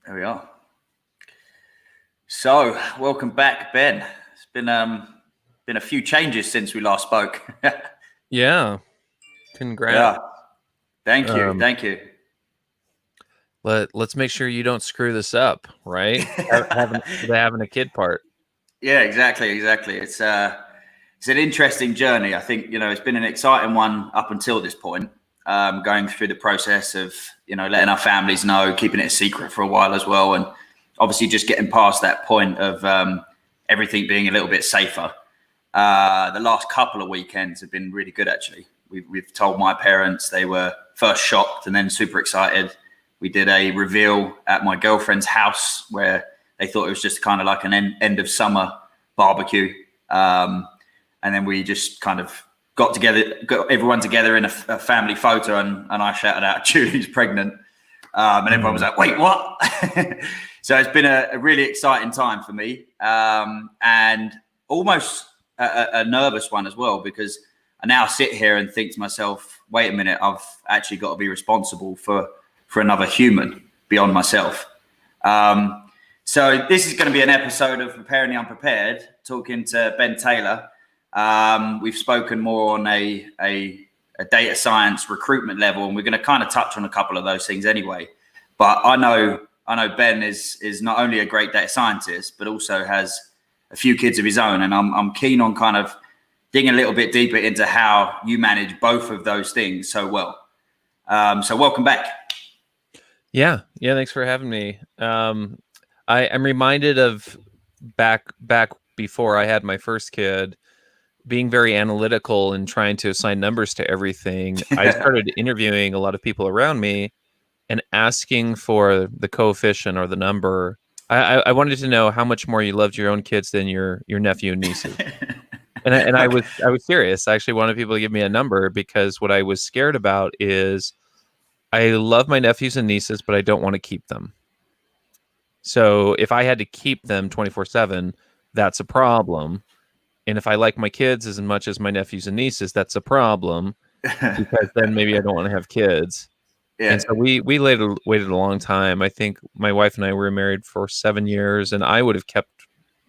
There we are. So, welcome back, Ben. It's been a few changes since we last spoke. Yeah, congrats. Yeah. Thank you. Um, Thank you. let's make sure you don't screw this up, right? Having a kid part. Yeah, exactly. It's an interesting journey. I think it's been an exciting one up until this point. Going through the process of letting our families know, keeping it a secret for a while as well, and obviously just getting past that point of everything being a little bit safer. The last couple of weekends have been really good, actually. We've told my parents, they were first shocked and then super excited. We did a reveal at my girlfriend's house where they thought it was just kind of like an end of summer barbecue. And then we just kind of got everyone together in a family photo, and I shouted out, Julie's pregnant. And everyone was like, wait, what? So it's been a really exciting time for me, and almost a nervous one as well, because I now sit here and think to myself, wait a minute, I've actually got to be responsible for another human beyond myself. So this is going to be an episode of Preparing the Unprepared, talking to Ben Taylor. We've spoken more on a data science recruitment level, and we're going to kind of touch on a couple of those things anyway. But I know Ben is not only a great data scientist, but also has a few kids of his own, and I'm keen on kind of digging a little bit deeper into how you manage both of those things so well. So welcome back. Yeah. Thanks for having me. I'm reminded of back before I had my first kid, being very analytical and trying to assign numbers to everything. I started interviewing a lot of people around me and asking for the coefficient or the number. I wanted to know how much more you loved your own kids than your nephew and nieces. And I was serious. I actually wanted people to give me a number, because what I was scared about is I love my nephews and nieces, but I don't want to keep them. So if I had to keep them 24/7, that's a problem. And if I like my kids as much as my nephews and nieces, that's a problem, because then maybe I don't want to have kids. Yeah. And so we waited a long time. I think my wife and I were married for 7 years, and I would have kept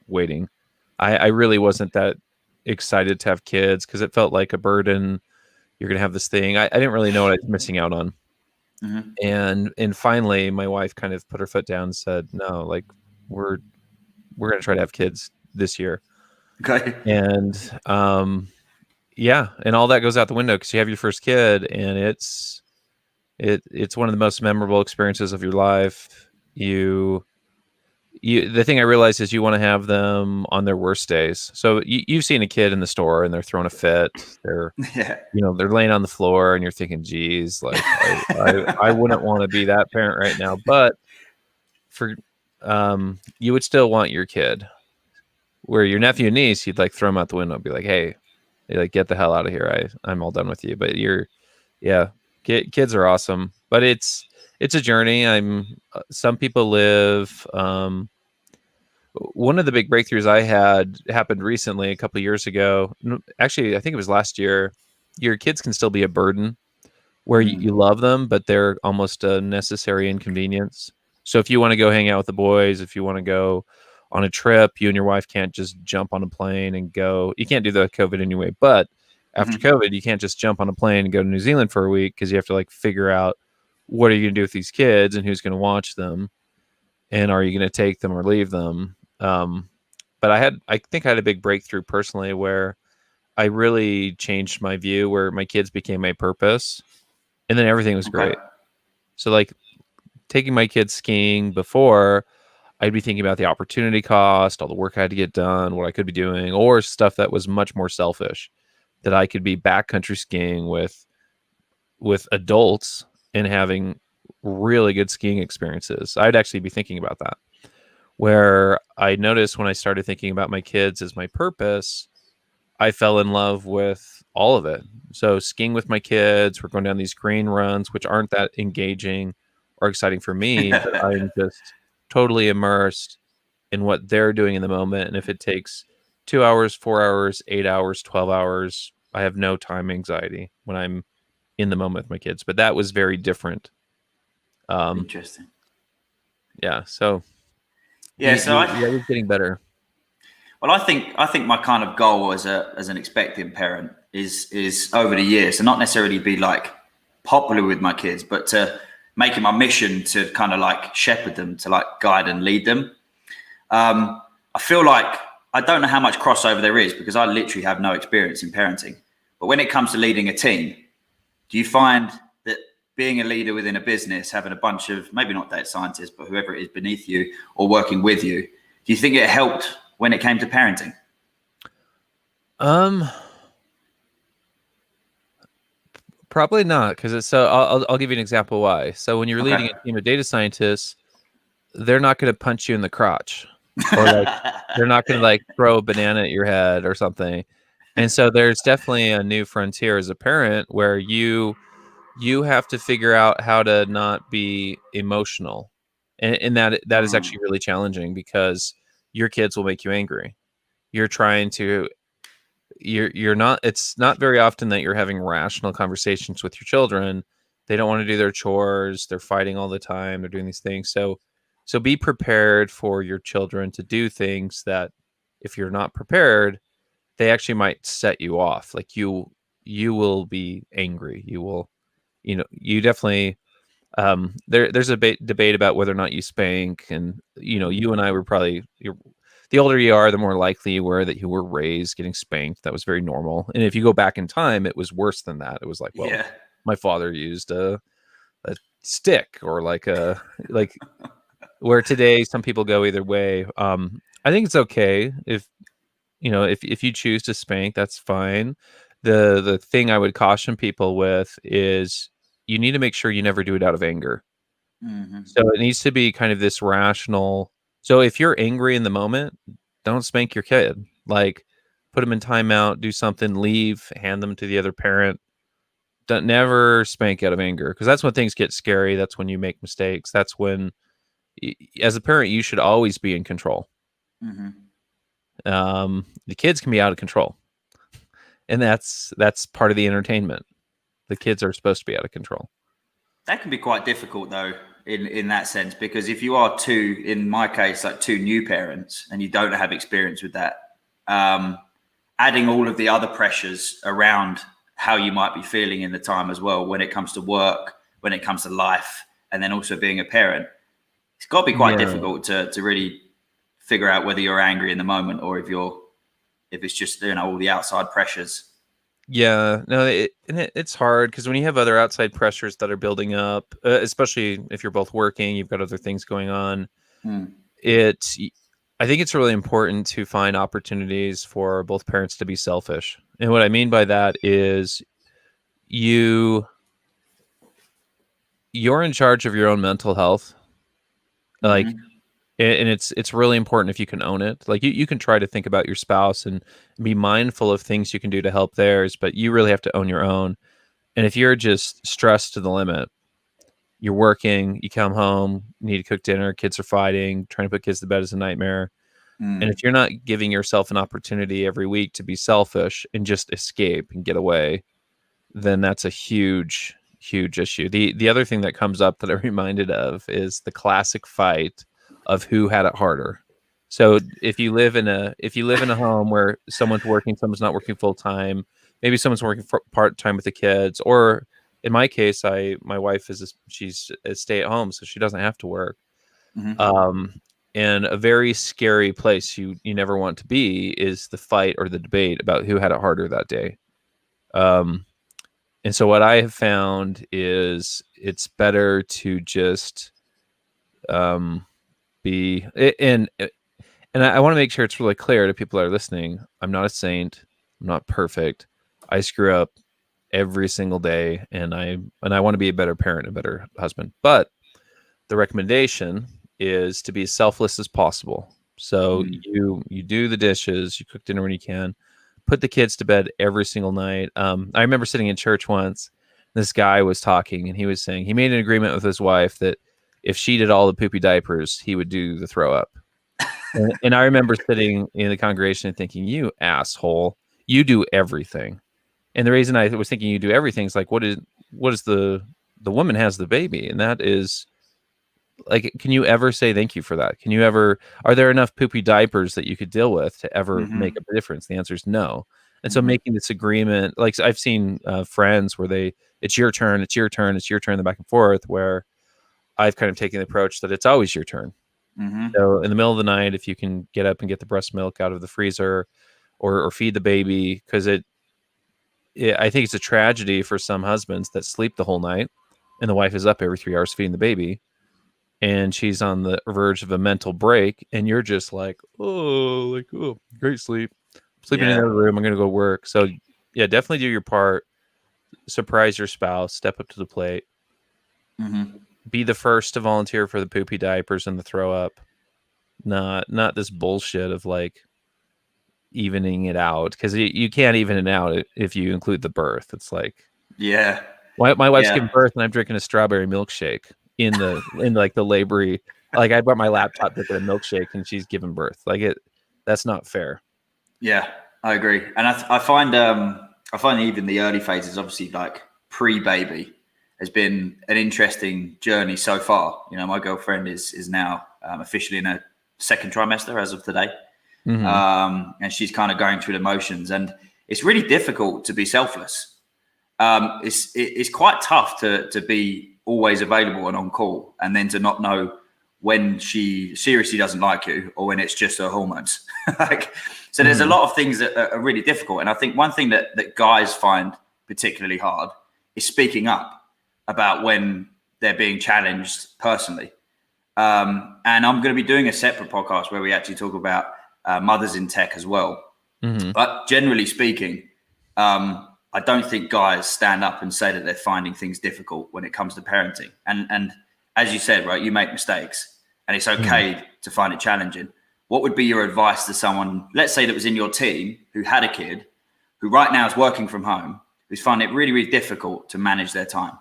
waiting. I really wasn't that excited to have kids, because it felt like a burden. You're going to have this thing. I didn't really know what I was missing out on. Mm-hmm. And finally, my wife kind of put her foot down and said, no, like we're going to try to have kids this year. Okay. And and all that goes out the window, because you have your first kid, and it's one of the most memorable experiences of your life. The thing I realized is you want to have them on their worst days. So you've seen a kid in the store and they're throwing a fit. They're they're laying on the floor, and you're thinking, geez, like I wouldn't want to be that parent right now. But for you would still want your kid. Where your nephew and niece, you'd like throw them out the window and be like, hey, like, get the hell out of here. I'm all done with you. But kids are awesome. But it's a journey. Some people live. One of the big breakthroughs I had happened recently, a couple of years ago. Actually, I think it was last year. Your kids can still be a burden, where you love them, but they're almost a necessary inconvenience. So if you want to go hang out with the boys, if you want to go on a trip, you and your wife can't just jump on a plane and go. You can't do the COVID anyway, but after COVID, you can't just jump on a plane and go to New Zealand for a week, because you have to like figure out what are you going to do with these kids and who's going to watch them, and are you going to take them or leave them? But I think I had a big breakthrough personally, where I really changed my view, where my kids became my purpose, and then everything was great. So like taking my kids skiing, before I'd be thinking about the opportunity cost, all the work I had to get done, what I could be doing, or stuff that was much more selfish, that I could be backcountry skiing with adults and having really good skiing experiences. I'd actually be thinking about that. Where I noticed when I started thinking about my kids as my purpose, I fell in love with all of it. So skiing with my kids, we're going down these green runs, which aren't that engaging or exciting for me, but I'm just totally immersed in what they're doing in the moment. And if it takes 2 hours, 4 hours, 8 hours, 12 hours, I have no time anxiety when I'm in the moment with my kids. But that was very different. Interesting. Yeah. So Yeah. So you're always getting better. well, I think my kind of goal as an expecting parent is over the years to not necessarily be like popular with my kids, but to make it my mission to kind of like shepherd them, to like guide and lead them. I feel like I don't know how much crossover there is because I literally have no experience in parenting. But when it comes to leading a team, do you find that being a leader within a business, having a bunch of maybe not data scientists, but whoever it is beneath you or working with you, do you think it helped when it came to parenting? Probably not, because it's so. I'll give you an example why. So when you're leading Okay. a team of data scientists, they're not going to punch you in the crotch, or like they're not going to like throw a banana at your head or something. And so there's definitely a new frontier as a parent where you have to figure out how to not be emotional, and that is actually really challenging because your kids will make you angry. You're trying to you're not it's not very often that you're having rational conversations with your children. They don't want to do their chores, they're fighting all the time, they're doing these things. So be prepared for your children to do things that if you're not prepared, they actually might set you off. Like you will be angry. You will, you definitely there's a debate about whether or not you spank, and you and I were probably the older you are, the more likely you were that you were raised getting spanked. That was very normal. And if you go back in time, it was worse than that. It was like, well, Yeah. my father used a stick, or like where today some people go either way. I think it's okay if if you choose to spank, that's fine. The thing I would caution people with is you need to make sure you never do it out of anger. Hmm. So it needs to be kind of this rational. So if you're angry in the moment, don't spank your kid. Like put them in timeout, do something, leave, hand them to the other parent. Don't never spank out of anger, because that's when things get scary. That's when you make mistakes. That's when, as a parent, you should always be in control. Hmm. The kids can be out of control, and that's part of the entertainment. The kids are supposed to be out of control. That can be quite difficult though, in that sense, because if you are two, in my case, like two new parents, and you don't have experience with that, um, adding all of the other pressures around how you might be feeling in the time as well, when it comes to work, when it comes to life, and then also being a parent, it's got to be quite Yeah. difficult to really figure out whether you're angry in the moment or if it's just all the outside pressures. Yeah, no, it's hard because when you have other outside pressures that are building up, especially if you're both working, you've got other things going on. Hmm. It's, I think it's really important to find opportunities for both parents to be selfish. And what I mean by that is you you're in charge of your own mental health. Like, Hmm. and it's really important if you can own it. Like you can try to think about your spouse and be mindful of things you can do to help theirs, but you really have to own your own. And if you're just stressed to the limit, you're working, you come home, you need to cook dinner, kids are fighting, trying to put kids to bed is a nightmare. And if Hmm. you're not giving yourself an opportunity every week to be selfish and just escape and get away, then that's a huge, huge issue. The other thing that comes up that I'm reminded of is the classic fight of who had it harder. So if you live in a home where someone's working, someone's not working full time, maybe someone's working part time with the kids, or in my case, my wife she's a stay at home, so she doesn't have to work. Hmm. Um, and a very scary place you never want to be is the fight or the debate about who had it harder that day. Um, and so what I have found is it's better to just um, be and I want to make sure it's really clear to people that are listening. I'm not a saint. I'm not perfect. I screw up every single day, and I want to be a better parent, a better husband. But the recommendation is to be as selfless as possible. So Hmm. you do the dishes, you cook dinner when you can, put the kids to bed every single night. I remember sitting in church once. This guy was talking, and he was saying he made an agreement with his wife that if she did all the poopy diapers, he would do the throw up. And I remember sitting in the congregation and thinking, "You asshole, you do everything." And the reason I was thinking you do everything is like, what is the woman has the baby, and that is like, can you ever say thank you for that? Can you ever, are there enough poopy diapers that you could deal with to ever make a difference? The answer is no. And so making this agreement, like I've seen friends where it's your turn, it's your turn, it's your turn, the back and forth, where I've kind of taken the approach that it's always your turn. So in the middle of the night, if you can get up and get the breast milk out of the freezer or feed the baby, because I think it's a tragedy for some husbands that sleep the whole night and the wife is up every 3 hours feeding the baby and she's on the verge of a mental break and you're just like, oh, great sleep. Sleeping in the other room. I'm going to go work. So yeah, definitely do your part. Surprise your spouse. Step up to the plate. Be the first to volunteer for the poopy diapers and the throw up. Not this bullshit of like evening it out, because you can't even it out if you include the birth. It's like, my wife's giving birth and I'm drinking a strawberry milkshake in like the labory. Like I brought my laptop drinking a milkshake and she's giving birth. Like that's not fair. Yeah, I agree. And I find even the early phases, obviously like pre-baby, has been an interesting journey so far. You know, my girlfriend is now officially in her second trimester as of today. And she's kind of going through the motions, and it's really difficult to be selfless. It's quite tough to be always available and on call, and then to not know when she seriously doesn't like you or when it's just her hormones. So there's a lot of things that are really difficult. And I think one thing that guys find particularly hard is speaking up about when they're being challenged personally. And I'm going to be doing a separate podcast where we actually talk about mothers in tech as well. But generally speaking, I don't think guys stand up and say that they're finding things difficult when it comes to parenting. And as you said, right, you make mistakes and it's okay to find it challenging. What would be your advice to someone, let's say that was in your team who had a kid, who right now is working from home, who's finding it really, really difficult to manage their time?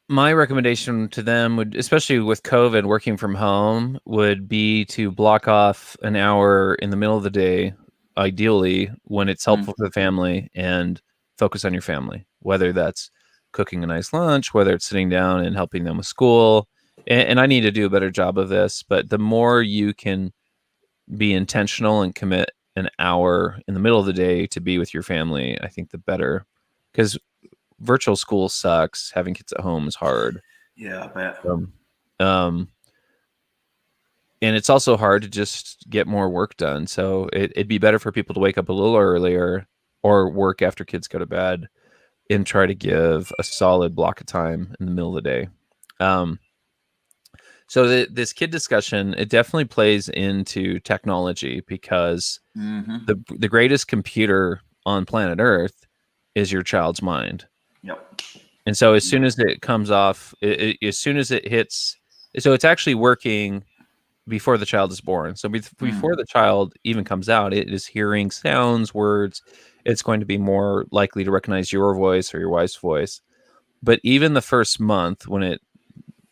My recommendation to them would, especially with COVID, working from home, would be to block off an hour in the middle of the day, ideally when it's helpful for the family, and focus on your family, whether that's cooking a nice lunch, whether it's sitting down and helping them with school. And I need to do a better job of this, but the more you can be intentional and commit an hour in the middle of the day to be with your family, I think the better, because virtual school sucks. Having kids at home is hard. Yeah, I bet. And it's also hard to just get more work done. So it'd be better for people to wake up a little earlier or work after kids go to bed and try to give a solid block of time in the middle of the day. So this kid discussion, it definitely plays into technology, because the greatest computer on planet Earth is your child's mind. And so as soon as it comes off, as soon as it hits, so it's actually working before the child is born. So before the child even comes out, it is hearing sounds, words. It's going to be more likely to recognize your voice or your wife's voice. But even the first month,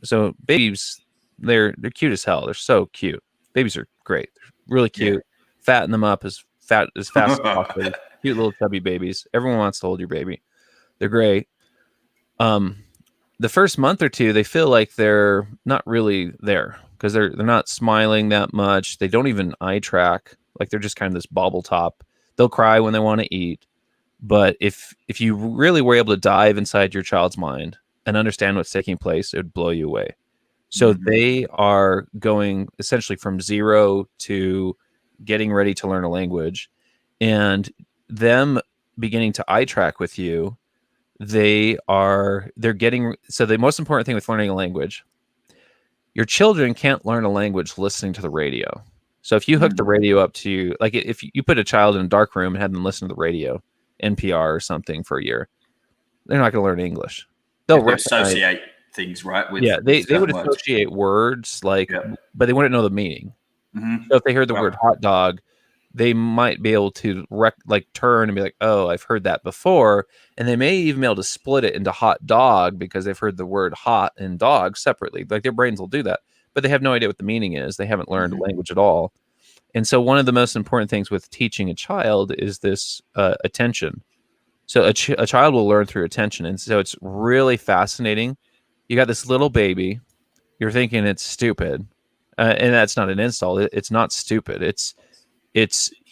so babies, they're cute as hell. They're so cute. Babies are great. They're really cute. Fatten them up as fast as possible. Cute little chubby babies. Everyone wants to hold your baby. They're great. The first month or two, they feel like they're not really there, because they're not smiling that much. They don't even eye track. Like they're just kind of this bobble top. They'll cry when they want to eat. But if you really were able to dive inside your child's mind and understand what's taking place, it would blow you away. So they are going essentially from zero to getting ready to learn a language, and them beginning to eye track with you. The most important thing with learning a language, your children can't learn a language listening to the radio. So if you hook the radio up to, like, if you put a child in a dark room and had them listen to the radio, NPR or something for a year, they're not going to learn English. They'll associate things, right? They would associate words, like, but they wouldn't know the meaning. So if they heard the word hot dog, they might be able to turn and be like, oh, I've heard that before. And they may even be able to split it into hot dog because they've heard the word hot and dog separately. Like their brains will do that, but they have no idea what the meaning is. They haven't learned language at all. And so one of the most important things with teaching a child is this attention. So a child will learn through attention. And so it's really fascinating you got this little baby, you're thinking it's stupid, and that's not an insult. It's not stupid. It's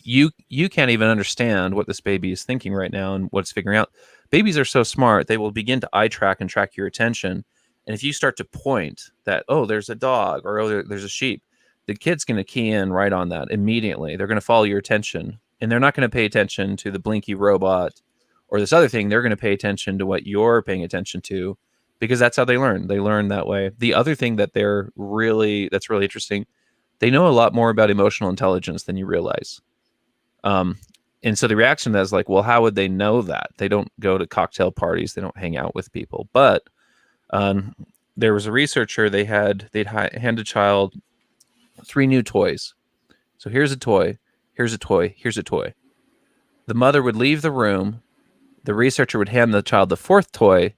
you can't even understand what this baby is thinking right now and what it's figuring out. Babies are so smart, they will begin to eye track and track your attention. And if you start to point that, oh, there's a dog, or oh, there's a sheep, the kid's going to key in right on that immediately. They're going to follow your attention, and they're not going to pay attention to the blinky robot or this other thing. They're going to pay attention to what you're paying attention to, because that's how they learn. They learn that way. The other thing that that's really interesting, they know a lot more about emotional intelligence than you realize. And so the reaction to that is like, well, how would they know that? They don't go to cocktail parties. They don't hang out with people. But there was a researcher, they'd hand a child 3 new toys. So here's a toy, here's a toy, here's a toy. The mother would leave the room. The researcher would hand the child the 4th toy.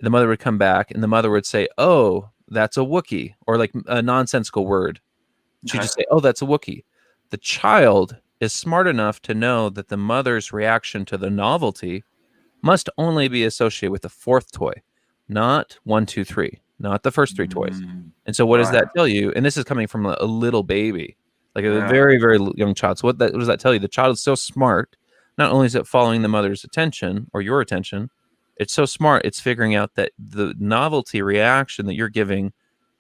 The mother would come back, and the mother would say, oh, that's a Wookiee, or like a nonsensical word. She'd just say, oh, that's a Wookiee. The child is smart enough to know that the mother's reaction to the novelty must only be associated with the 4th toy, not 1, 2, 3, not the first 3 toys. And so what does that tell you? And this is coming from a little baby, like a very, very young child. So what does that tell you? The child is so smart. Not only is it following the mother's attention or your attention, it's so smart, it's figuring out that the novelty reaction that you're giving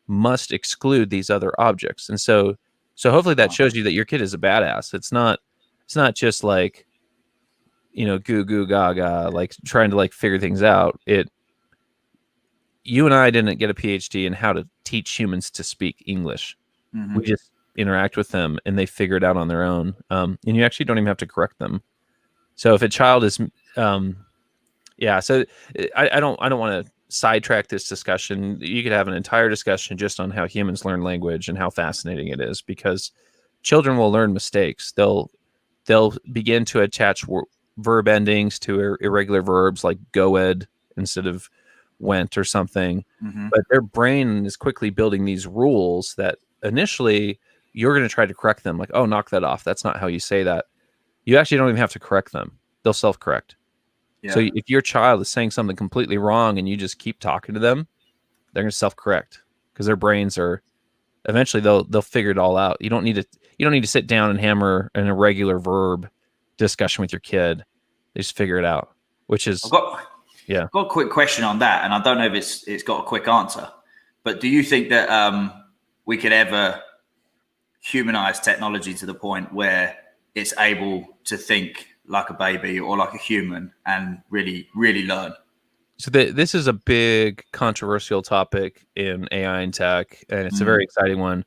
must exclude these other objects. And so hopefully that shows you that your kid is a badass. It's not just like, goo goo gaga, like trying to like figure things out. You and I didn't get a PhD in how to teach humans to speak English. Mm-hmm. We just interact with them and they figure it out on their own. And you actually don't even have to correct them. So if a child is, so I don't want to sidetrack this discussion. You could have an entire discussion just on how humans learn language and how fascinating it is, because children will learn mistakes. They'll begin to attach verb endings to irregular verbs like goed instead of went or something. Mm-hmm. But their brain is quickly building these rules that initially you're going to try to correct them. Like, oh, knock that off. That's not how you say that. You actually don't even have to correct them. They'll self-correct. Yeah. So if your child is saying something completely wrong and you just keep talking to them, they're going to self-correct, because their brains are eventually they'll figure it all out. You don't need to sit down and hammer an irregular verb discussion with your kid. They just figure it out, which is I've got a quick question on that, and I don't know if it's got a quick answer, but do you think that we could ever humanize technology to the point where it's able to think like a baby or like a human and really, really learn? So this is a big controversial topic in AI and tech, and it's a very exciting one.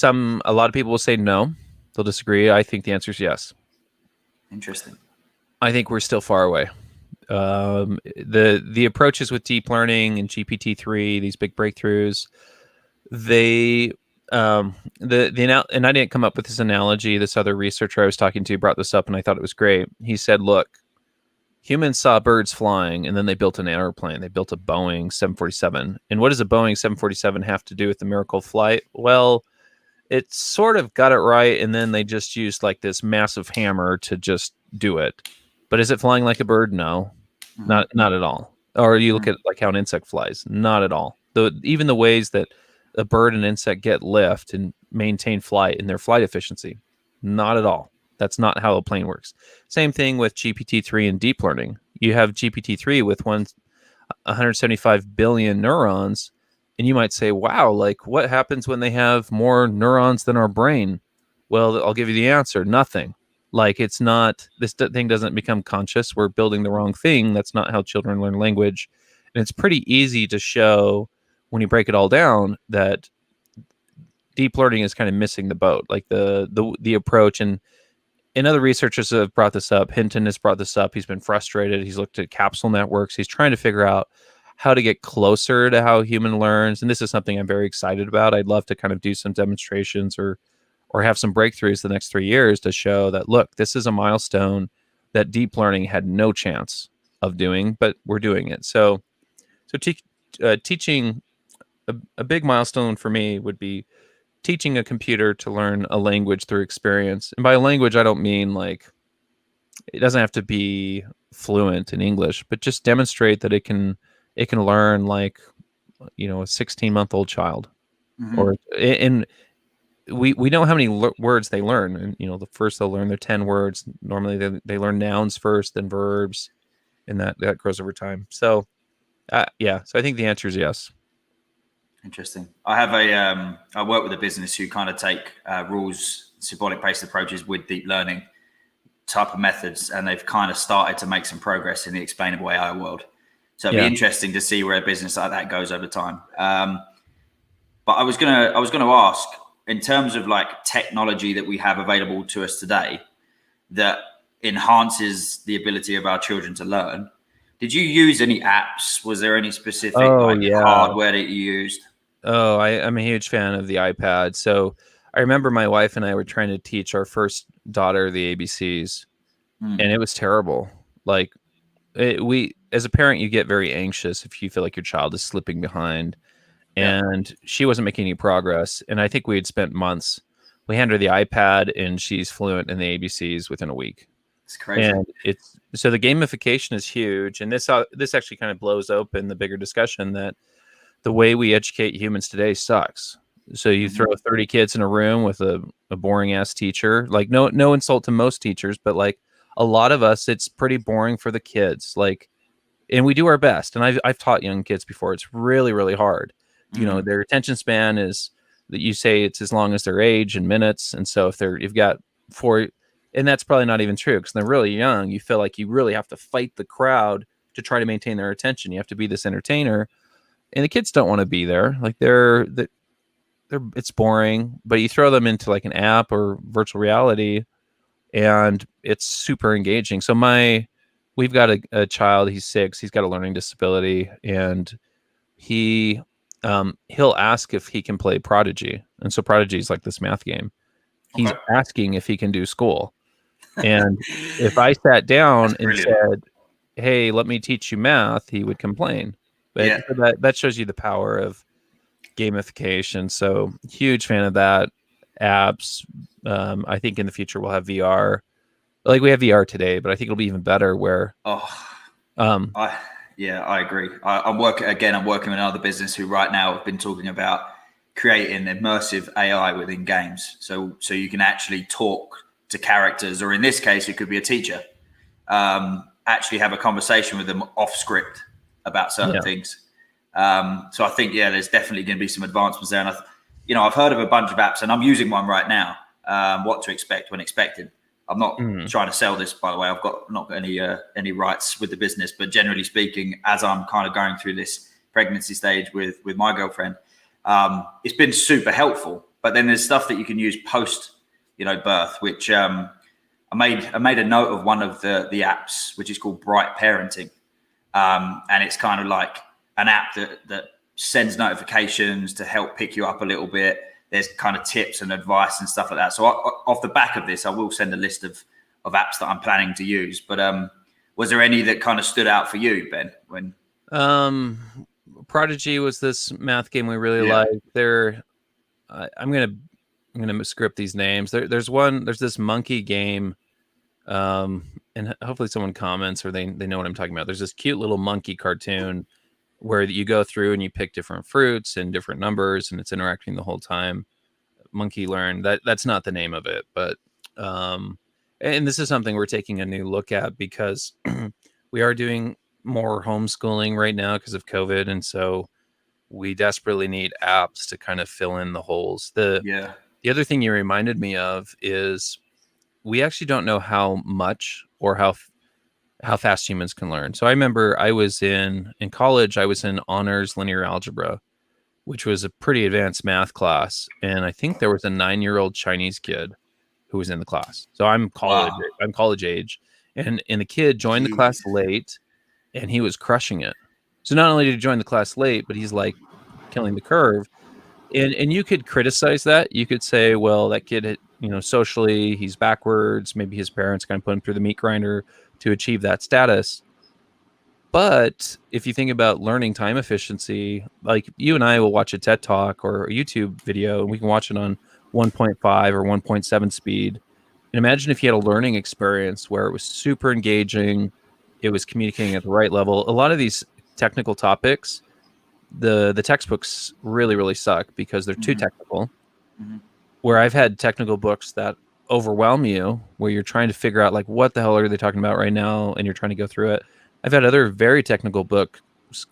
A lot of people will say no. They'll disagree. I think the answer is yes. Interesting. I think we're still far away. The approaches with deep learning and GPT-3, these big breakthroughs, and I didn't come up with this analogy. This other researcher I was talking to brought this up, and I thought it was great. He said, look, humans saw birds flying, and then they built an airplane. They built a Boeing 747. And what does a Boeing 747 have to do with the miracle of flight? Well, it sort of got it right, and then they just used like this massive hammer to just do it. But is it flying like a bird? No, not at all. Or you look at like how an insect flies. Not at all. Even the ways that a bird and insect get lift and maintain flight in their flight efficiency, not at all. That's not how a plane works. Same thing with GPT-3 and deep learning. You have GPT-3 with 175 billion neurons, and you might say, wow, like what happens when they have more neurons than our brain? Well, I'll give you the answer. Nothing. Like this thing doesn't become conscious. We're building the wrong thing. That's not how children learn language. And it's pretty easy to show, when you break it all down, that deep learning is kind of missing the boat, like the approach. And other researchers have brought this up. Hinton has brought this up. He's been frustrated. He's looked at capsule networks. He's trying to figure out how to get closer to how human learns. And this is something I'm very excited about. I'd love to kind of do some demonstrations or have some breakthroughs the next 3 years to show that, look, this is a milestone that deep learning had no chance of doing, but we're doing it. So teaching, a big milestone for me would be teaching a computer to learn a language through experience. And by language, I don't mean like, it doesn't have to be fluent in English, but just demonstrate that it can learn like a 16-month-old child. Mhm. Or and we know how many words they learn, and the first they'll learn their 10 words. Normally they learn nouns first, then verbs, and that grows over time. So yeah, so I think the answer is yes. Interesting. I work with a business who kind of take rules, symbolic based approaches with deep learning type of methods, and they've kind of started to make some progress in the explainable AI world. So it'd be interesting to see where a business like that goes over time. But I was gonna ask, in terms of like technology that we have available to us today that enhances the ability of our children to learn. Did you use any apps? Was there any specific Oh like yeah. hardware that you used? Oh, I'm a huge fan of the iPad. So I remember my wife and I were trying to teach our first daughter the ABCs, and it was terrible. Like we, as a parent, you get very anxious if you feel like your child is slipping behind, Yeah, and she wasn't making any progress. And I think we had spent months. We handed her the iPad, and she's fluent in the ABCs within a week. it's crazy. And it's so the gamification is huge, and this actually kind of blows open the bigger discussion that the way we educate humans today sucks. So you throw 30 kids in a room with a boring ass teacher. Like no insult to most teachers, but like a lot of us, it's pretty boring for the kids. Like, and we do our best. And I've taught young kids before. It's really, really hard. Their attention span is that you say it's as long as their age in minutes. And so if you've got four, and that's probably not even true because they're really young. You feel like you really have to fight the crowd to try to maintain their attention. You have to be this entertainer, and the kids don't want to be there. Like they're it's boring, but you throw them into like an app or virtual reality and it's super engaging. So we've got a child, he's 6, he's got a learning disability, and he'll ask if he can play Prodigy. And so Prodigy is like this math game. He's Okay. asking if he can do school. And if I sat down and said, "Hey, let me teach you math," he would complain. But that shows you the power of gamification. So huge fan of that. Apps. I think in the future we'll have VR. Like we have VR today, but I think it'll be even better where I agree. I'm working with another business who right now have been talking about creating immersive AI within games. So you can actually talk to characters, or in this case, it could be a teacher. Actually have a conversation with them off script about certain things. So I think, there's definitely going to be some advancements there. And I've heard of a bunch of apps, and I'm using one right now. What to expect when expecting. I'm not trying to sell this, by the way. I've not got any rights with the business, but generally speaking, as I'm kind of going through this pregnancy stage with my girlfriend, it's been super helpful. But then there's stuff that you can use post, birth, which I made a note of one of the apps, which is called Bright Parenting, and it's kind of like an app that sends notifications to help pick you up a little bit. There's kind of tips and advice and stuff like that. So off the back of this, I will send a list of apps that I'm planning to use. But was there any that kind of stood out for you, Ben? When Prodigy was this math game we really liked. I'm gonna script these names. There's this monkey game, and hopefully someone comments or they know what I'm talking about. There's this cute little monkey cartoon where you go through and you pick different fruits and different numbers, and it's interacting the whole time. Monkey Learn. That's not the name of it, but and this is something we're taking a new look at because we are doing more homeschooling right now because of COVID, and so we desperately need apps to kind of fill in the holes. The other thing you reminded me of is we actually don't know how much or how fast humans can learn. So I remember I was in college, I was in honors linear algebra, which was a pretty advanced math class. And I think there was a 9-year-old Chinese kid who was in the class. So I'm college age. And the kid joined the class late and he was crushing it. So not only did he join the class late, but he's like killing the curve. And you could criticize that. You could say, well, that kid, socially, he's backwards. Maybe his parents kind of put him through the meat grinder to achieve that status. But if you think about learning time efficiency, like you and I will watch a TED Talk or a YouTube video, and we can watch it on 1.5 or 1.7 speed. And imagine if you had a learning experience where it was super engaging, it was communicating at the right level. A lot of these technical topics, the textbooks really suck because they're too technical. Mm-hmm. Where I've had technical books that overwhelm you, where you're trying to figure out like what the hell are they talking about right now, and you're trying to go through it. I've had other very technical books,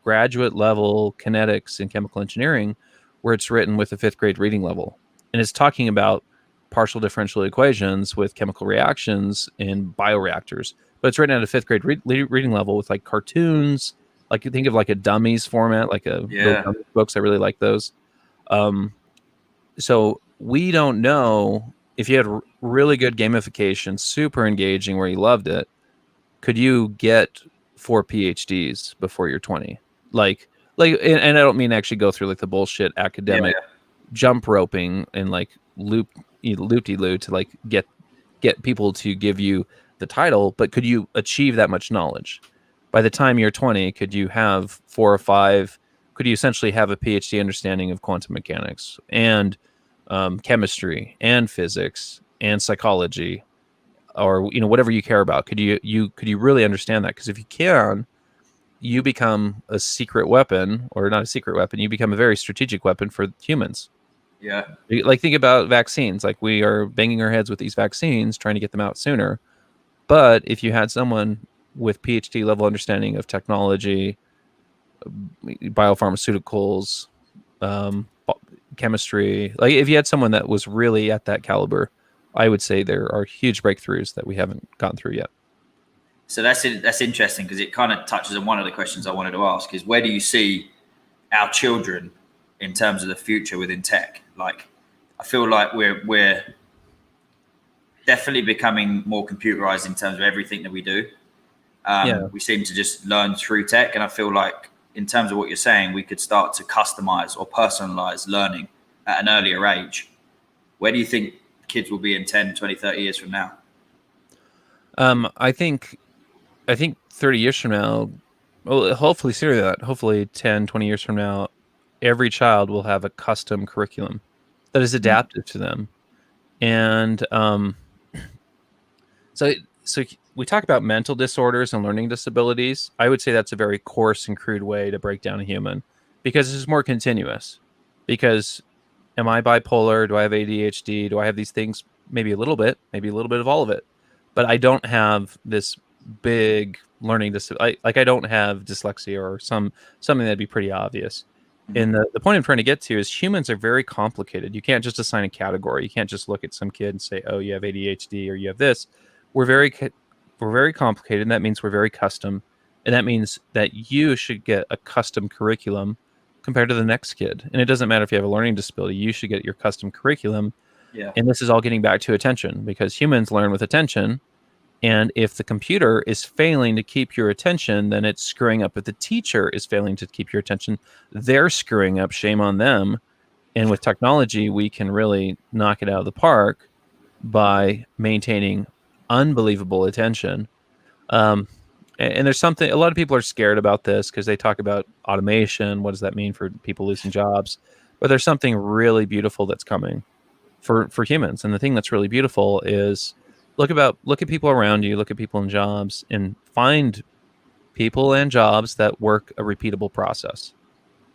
graduate level kinetics and chemical engineering, where it's written with a 5th grade reading level, and it's talking about partial differential equations with chemical reactions in bioreactors, but it's written at a 5th grade reading level with like cartoons. Like you think of like a dummies format, like a those Yeah. dummies books. I really like those. Um, so we don't know if you had really good gamification, super engaging, where you loved it. Could you get 4 PhDs before you're 20? And I don't mean actually go through like the bullshit Yeah. academic jump roping and like loop-de-loo to like get people to give you the title, but could you achieve that much knowledge? By the time you're 20, could you have 4 or 5? Could you essentially have a PhD understanding of quantum mechanics and chemistry and physics and psychology, or whatever you care about? Could you really understand that? Because if you can, you become a secret weapon, or not a secret weapon. You become a very strategic weapon for humans. Yeah. Like think about vaccines. Like we are banging our heads with these vaccines, trying to get them out sooner. But if you had someone with PhD level understanding of technology, biopharmaceuticals, chemistry, like if you had someone that was really at that caliber, I would say there are huge breakthroughs that we haven't gotten through yet. So that's interesting, because it kind of touches on one of the questions I wanted to ask, is where do you see our children in terms of the future within tech? Like, I feel like we're definitely becoming more computerized in terms of everything that we do. We seem to just learn through tech, and I feel like in terms of what you're saying, we could start to customize or personalize learning at an earlier age. Where do you think kids will be in 10, 20, 30 years from now? I think 30 years from now, well, hopefully sooner than that, hopefully 10, 20 years from now, every child will have a custom curriculum that is adapted to them. And so we talk about mental disorders and learning disabilities. I would say that's a very coarse and crude way to break down a human, because it's more continuous. Because am I bipolar? Do I have ADHD? Do I have these things? Maybe a little bit of all of it. But I don't have this big learning disability. I don't have dyslexia or something that'd be pretty obvious. And the point I'm trying to get to is humans are very complicated. You can't just assign a category. You can't just look at some kid and say, oh, you have ADHD or you have this. We're very complicated, and that means we're very custom. And that means that you should get a custom curriculum compared to the next kid. And it doesn't matter if you have a learning disability, you should get your custom curriculum. Yeah. And this is all getting back to attention, because humans learn with attention. And if the computer is failing to keep your attention, then it's screwing up. If the teacher is failing to keep your attention, they're screwing up. Shame on them. And with technology, we can really knock it out of the park by maintaining unbelievable attention. And there's something, a lot of people are scared about this because they talk about automation. What does that mean for people losing jobs? But there's something really beautiful that's coming for humans. And the thing that's really beautiful is look at people around you, look at people in jobs, and find people and jobs that work a repeatable process.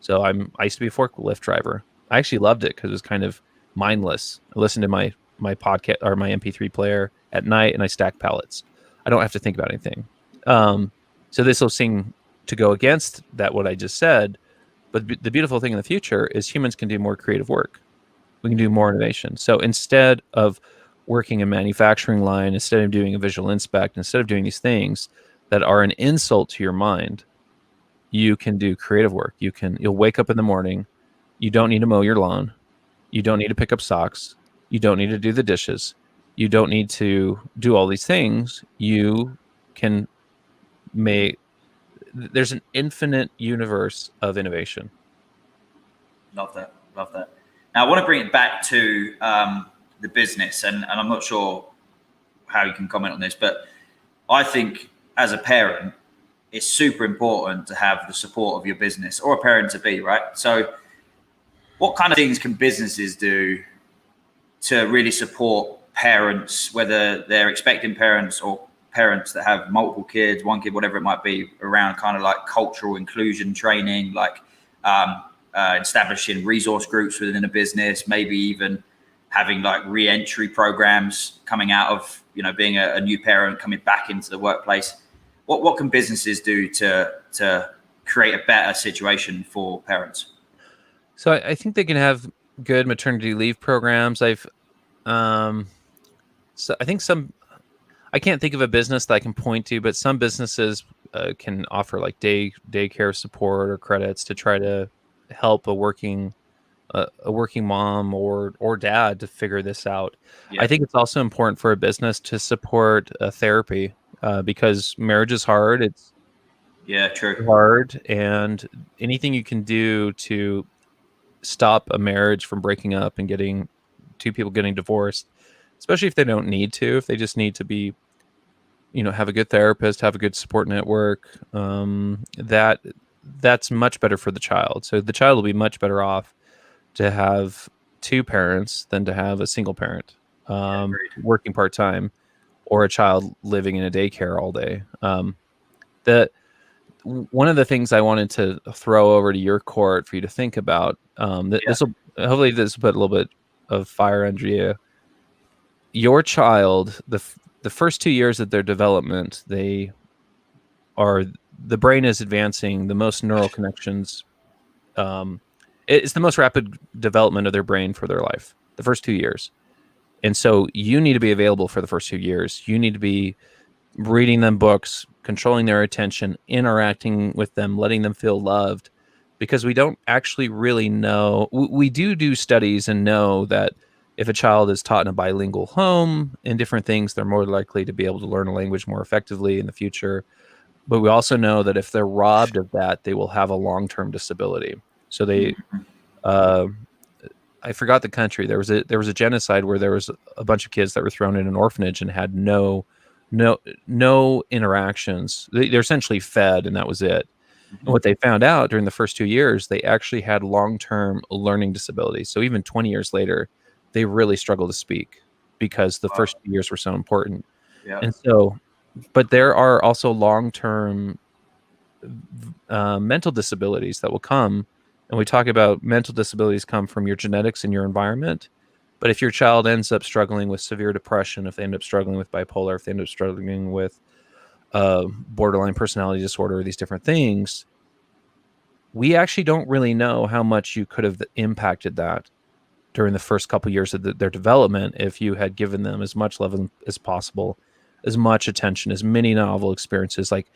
So I used to be a forklift driver. I actually loved it because it was kind of mindless. I listened to my podcast or my MP3 player at night, and I stack pallets. I don't have to think about anything. So this will seem to go against that, what I just said. But the beautiful thing in the future is humans can do more creative work. We can do more innovation. So instead of working a manufacturing line, instead of doing a visual inspect, instead of doing these things that are an insult to your mind, you can do creative work. You'll wake up in the morning. You don't need to mow your lawn. You don't need to pick up socks. You don't need to do the dishes. You don't need to do all these things. You can there's an infinite universe of innovation. Love that. Now I want to bring it back to the business, and I'm not sure how you can comment on this, but I think as a parent, it's super important to have the support of your business, or a parent to be, right? So what kind of things can businesses do to really support parents, whether they're expecting parents or parents that have multiple kids, one kid, whatever it might be, around kind of like cultural inclusion training, like establishing resource groups within a business, maybe even having like re-entry programs coming out of, you know, being a new parent coming back into the workplace. What can businesses do to create a better situation for parents? So I think they can have good maternity leave programs. So I think I can't think of a business that I can point to, but some businesses can offer like daycare support or credits to try to help a working mom or dad to figure this out. Yeah. I think it's also important for a business to support therapy because marriage is hard. It's True. hard, and anything you can do to stop a marriage from breaking up and getting two people getting divorced, especially if they don't need to, if they just need to be, have a good therapist, have a good support network, that's much better for the child. So the child will be much better off to have two parents than to have a single parent working part-time, or a child living in a daycare all day. The One of the things I wanted to throw over to your court for you to think about, this will hopefully this will put a little bit of fire under you. Your child, the first 2 years of their development, the brain is advancing the most neural connections. It's the most rapid development of their brain for their life, the first 2 years. And so you need to be available for the first 2 years. You need to be reading them books, controlling their attention, interacting with them, letting them feel loved, because we don't actually really know. We do studies and know that if a child is taught in a bilingual home and different things, they're more likely to be able to learn a language more effectively in the future. But we also know that if they're robbed of that, they will have a long-term disability. So I forgot the country. There was a genocide where there was a bunch of kids that were thrown in an orphanage and had no interactions. They're essentially fed, and that was it. And what they found out during the first 2 years, they actually had long-term learning disabilities. So even 20 years later, they really struggle to speak because the first 2 years were so important. Yeah. And so, but there are also long-term mental disabilities that will come. And we talk about mental disabilities come from your genetics and your environment. But if your child ends up struggling with severe depression, if they end up struggling with bipolar, if they end up struggling with borderline personality disorder, these different things, we actually don't really know how much you could have impacted that during the first couple years of their development if you had given them as much love as possible, as much attention, as many novel experiences, like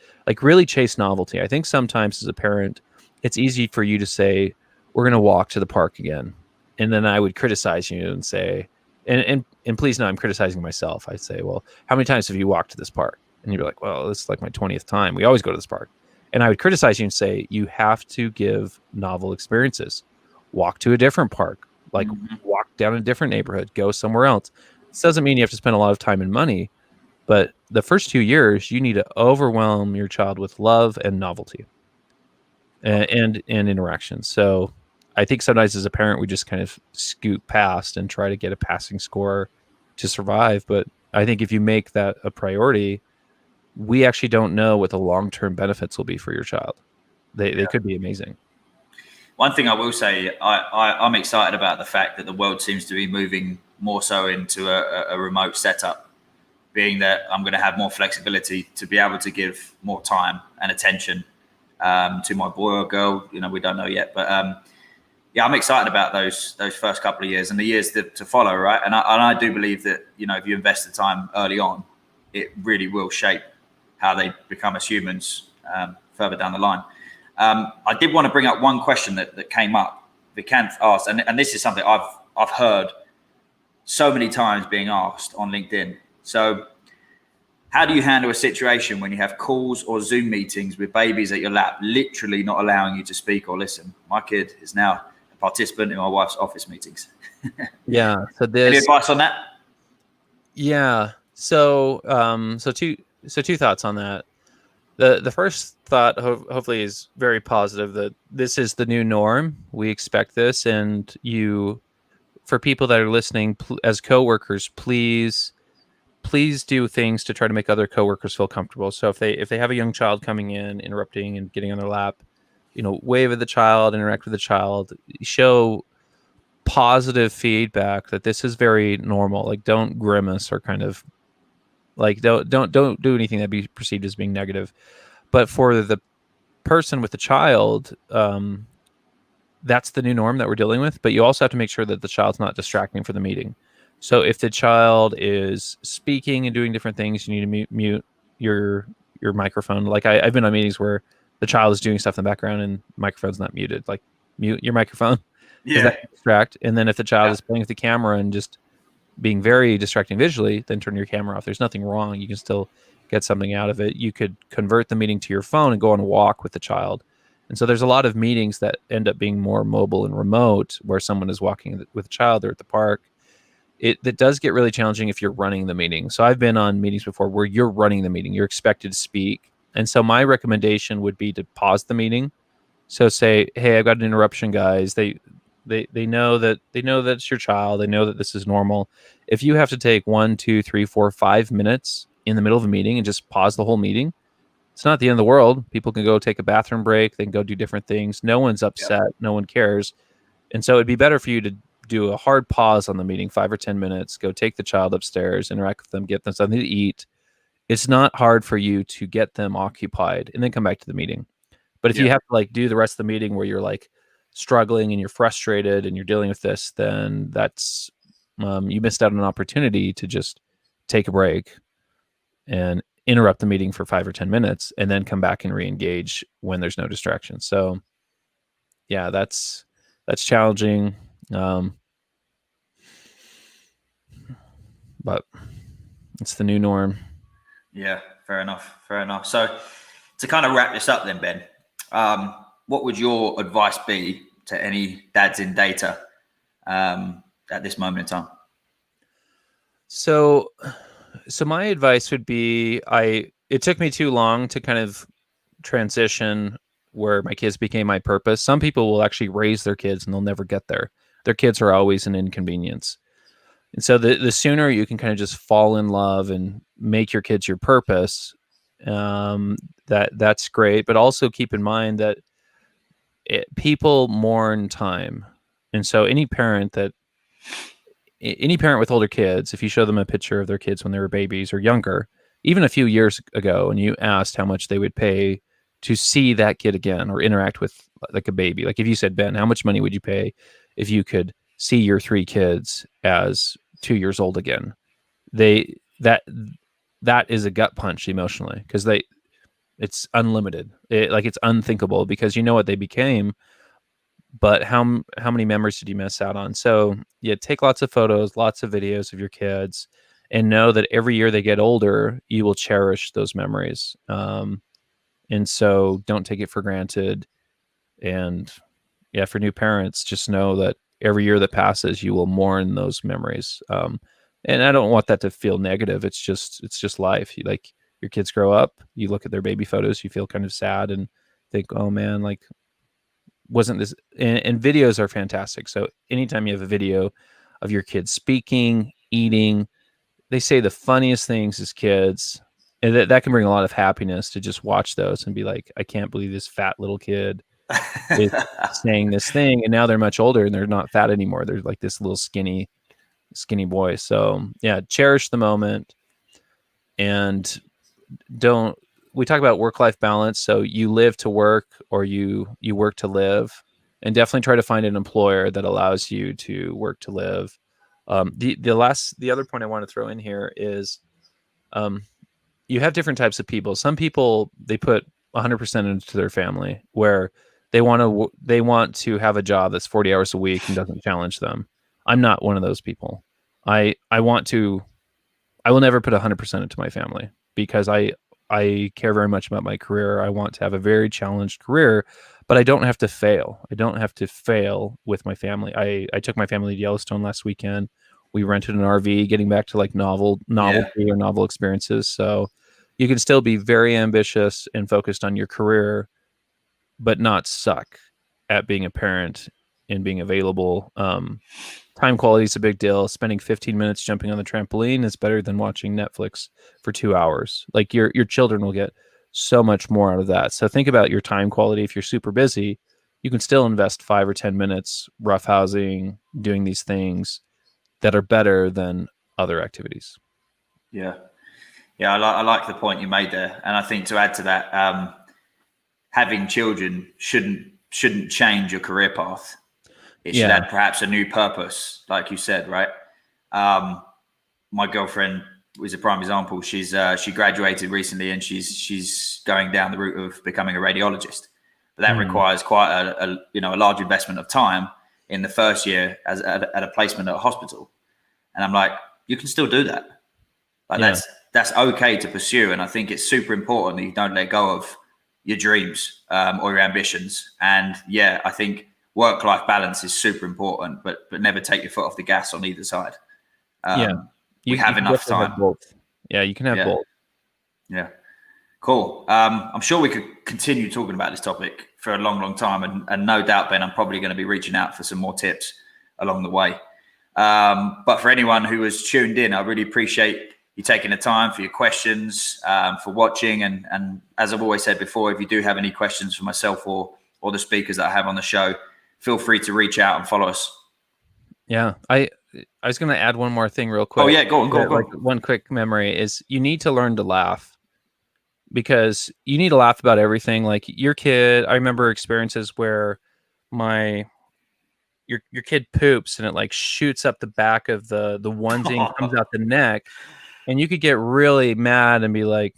really chase novelty. I think sometimes as a parent, it's easy for you to say, we're going to walk to the park again. And then I would criticize you and say, and please know I'm criticizing myself. I say, well, how many times have you walked to this park? And you're like, well, this is like my 20th time. We always go to this park. And I would criticize you and say, you have to give novel experiences. Walk to a different park, like walk down a different neighborhood, go somewhere else. This doesn't mean you have to spend a lot of time and money, but the first 2 years, you need to overwhelm your child with love and novelty and interaction. So I think sometimes as a parent, we just kind of scoot past and try to get a passing score to survive. But I think if you make that a priority, we actually don't know what the long-term benefits will be for your child. They could be amazing. One thing I will say, I'm excited about the fact that the world seems to be moving more so into a remote setup, being that I'm going to have more flexibility to be able to give more time and attention to my boy or girl. We don't know yet, but I'm excited about those first couple of years and the years to follow, right? And I do believe that if you invest the time early on, it really will shape how they become as humans further down the line. I did want to bring up one question that came up. Vikanth asked, and this is something I've heard so many times being asked on LinkedIn. So, how do you handle a situation when you have calls or Zoom meetings with babies at your lap, literally not allowing you to speak or listen? My kid is now a participant in my wife's office meetings. Yeah. So any advice on that? Yeah. So two thoughts on that. The first thought hopefully is very positive, that this is the new norm. We expect this, and for people that are listening, as coworkers, please do things to try to make other coworkers feel comfortable. So if they have a young child coming in, interrupting and getting on their lap, wave at the child, interact with the child, show positive feedback that this is very normal. Like, don't grimace or kind of like don't do anything that be perceived as being negative. But for the person with the child, that's the new norm that we're dealing with. But you also have to make sure that the child's not distracting for the meeting. So if the child is speaking and doing different things, you need to mute your microphone. Like I've been on meetings where the child is doing stuff in the background and the microphone's not muted. Like, mute your microphone because that can distract. And then if the child is playing with the camera and just being very distracting visually, then turn your camera off. There's nothing wrong. You can still get something out of it. You could convert the meeting to your phone and go on a walk with the child. And so there's a lot of meetings that end up being more mobile and remote where someone is walking with a child or at the park. That does get really challenging if you're running the meeting. So I've been on meetings before where you're running the meeting, you're expected to speak. And so my recommendation would be to pause the meeting. So say, hey, I've got an interruption, guys. They know that it's your child. They know that this is normal. If you have to take 1, 2, 3, 4, 5 minutes in the middle of a meeting and just pause the whole meeting, it's not the end of the world. People can go take a bathroom break. They can go do different things. No one's upset. Yep. No one cares. And so it'd be better for you to do a hard pause on the meeting, 5 or 10 minutes, go take the child upstairs, interact with them, get them something to eat. It's not hard for you to get them occupied and then come back to the meeting. But if you have to like do the rest of the meeting where you're like struggling and you're frustrated and you're dealing with this, then that's you missed out on an opportunity to just take a break and interrupt the meeting for 5 or 10 minutes and then come back and re-engage when there's no distraction. So yeah, that's challenging. But it's the new norm. Yeah, fair enough. So to kind of wrap this up then, Ben, what would your advice be to any dads in data at this moment in time? So my advice would be, it took me too long to kind of transition where my kids became my purpose. Some people will actually raise their kids and they'll never get there. Their kids are always an inconvenience. And so the sooner you can kind of just fall in love and make your kids your purpose, that's great. But also keep in mind that people mourn time. And so any parent with older kids, if you show them a picture of their kids when they were babies or younger, even a few years ago, and you asked how much they would pay to see that kid again or interact with like a baby. Like if you said, Ben, how much money would you pay if you could see your 3 kids as 2 years old again? That is a gut punch emotionally, because it's unlimited. It's unthinkable because you know what they became, but how many memories did you miss out on? So yeah, take lots of photos, lots of videos of your kids, and know that every year they get older, you will cherish those memories. And so don't take it for granted. And yeah, for new parents, just know that every year that passes, you will mourn those memories. And I don't want that to feel negative. It's just life. Like your kids grow up, you look at their baby photos, you feel kind of sad and think, oh man, like wasn't this, and videos are fantastic. So anytime you have a video of your kids speaking, eating, they say the funniest things as kids, and that can bring a lot of happiness to just watch those and be like, I can't believe this fat little kid is saying this thing. And now they're much older and they're not fat anymore. They're like this little skinny boy. So yeah, cherish the moment. And we talk about work-life balance. So you live to work or you work to live, and definitely try to find an employer that allows you to work to live. The other point I want to throw in here is, you have different types of people. Some people, they put 100% into their family, where they want to have a job that's 40 hours a week and doesn't challenge them. I'm not one of those people. I will never put 100% into my family, because I care very much about my career. I want to have a very challenged career, but I don't have to fail. I don't have to fail with my family. I took my family to Yellowstone last weekend. We rented an RV, getting back to like novelty or novel experiences. So you can still be very ambitious and focused on your career, but not suck at being a parent and being available. Time quality is a big deal. Spending 15 minutes jumping on the trampoline is better than watching Netflix for 2 hours. Like your children will get so much more out of that. So think about your time quality. If you're super busy, you can still invest 5 or 10 minutes roughhousing, doing these things that are better than other activities. Yeah. Yeah, I like the point you made there. And I think to add to that, having children shouldn't change your career path. It should add perhaps a new purpose, like you said, right? My girlfriend was a prime example. She graduated recently, and she's going down the route of becoming a radiologist. But that requires quite a large investment of time in the first year at a placement at a hospital. And I'm like, you can still do that. Like that's okay to pursue. And I think it's super important that you don't let go of your dreams or your ambitions. And yeah, I think work-life balance is super important, but never take your foot off the gas on either side. We have enough time. Both. Yeah, you can have both. Yeah. Cool. I'm sure we could continue talking about this topic for a long, long time. And no doubt, Ben, I'm probably going to be reaching out for some more tips along the way. But for anyone who has tuned in, I really appreciate you taking the time for your questions, for watching. And as I've always said before, if you do have any questions for myself or the speakers that I have on the show, feel free to reach out and follow us. Yeah. I was going to add one more thing real quick. Oh yeah, go on. Like one quick memory is you need to learn to laugh, because you need to laugh about everything. Like your kid, I remember experiences where your kid poops and it like shoots up the back of the onesie and comes out the neck, and you could get really mad and be like,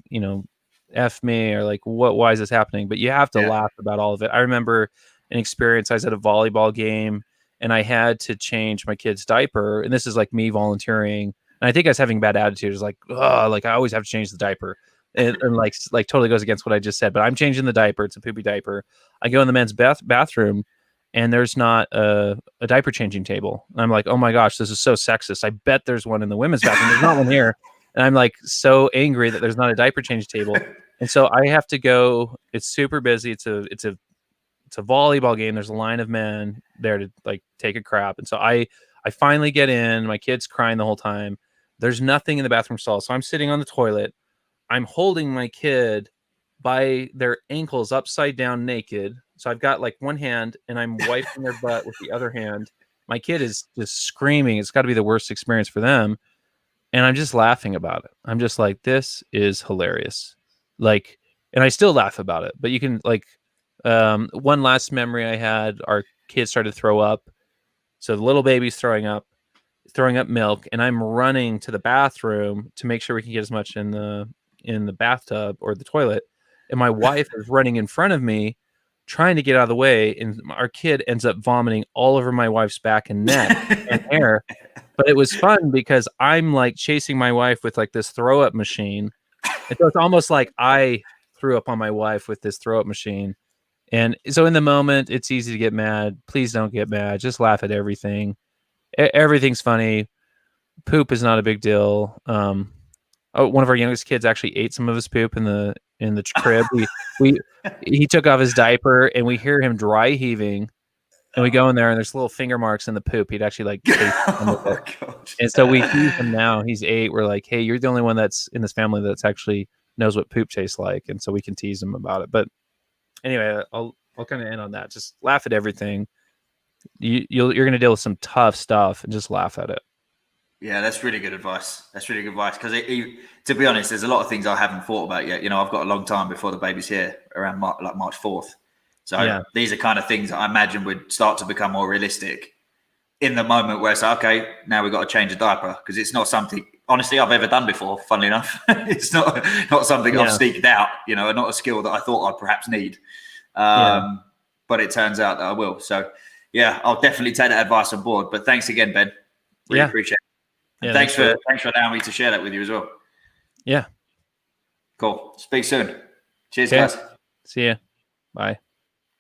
F me, or like, why is this happening? But you have to laugh about all of it. I remember an experience. I was at a volleyball game and I had to change my kid's diaper, and this is like me volunteering. And I think I was having bad attitude. It was like, oh, like I always have to change the diaper. And like totally goes against what I just said, but I'm changing the diaper. It's a poopy diaper. I go in the men's bathroom, and there's not a diaper changing table. And I'm like, oh my gosh, this is so sexist. I bet there's one in the women's bathroom. There's not one here. And I'm like so angry that there's not a diaper change table. And so I have to go. It's super busy. It's a volleyball game. There's a line of men there to like take a crap. And so I finally get in. My kid's crying the whole time. There's nothing in the bathroom stall. So I'm sitting on the toilet. I'm holding my kid by their ankles upside down naked. So I've got like one hand and I'm wiping their butt with the other hand. My kid is just screaming. It's got to be the worst experience for them. And I'm just laughing about it. I'm just like, this is hilarious. Like, and I still laugh about it, but you can like, one last memory I had, our kid started to throw up. So the little baby's throwing up milk, and I'm running to the bathroom to make sure we can get as much in the bathtub or the toilet. And my wife is running in front of me, trying to get out of the way. And our kid ends up vomiting all over my wife's back and neck and hair. But it was fun because I'm like chasing my wife with like this throw up machine. And so it's almost like I threw up on my wife with this throw up machine. And so in the moment, it's easy to get mad. Please don't get mad. Just laugh at everything. Everything's funny. Poop is not a big deal. One of our youngest kids actually ate some of his poop in the crib. He took off his diaper, and we hear him dry heaving, and we go in there, and there's little finger marks in the poop. He'd actually like taste some of it. And so we tease him now. He's 8. We're like, hey, you're the only one that's in this family that's actually knows what poop tastes like, and so we can tease him about it. But anyway, I'll kind of end on that. Just laugh at everything. You're going to deal with some tough stuff, and just laugh at it. Yeah, that's really good advice. Because to be honest, there's a lot of things I haven't thought about yet. I've got a long time before the baby's here, around March 4th. So these are kind of things that I imagine would start to become more realistic in the moment where it's like, okay, now we've got to change a diaper, because it's not something, honestly, I've ever done before, funnily enough. It's not something I've sneaked out, not a skill that I thought I'd perhaps need. But it turns out that I will. So, yeah, I'll definitely take that advice on board. But thanks again, Ben. Really appreciate it. And thanks for allowing me to share that with you as well. Yeah. Cool. Speak soon. Cheers, guys. See ya. Bye.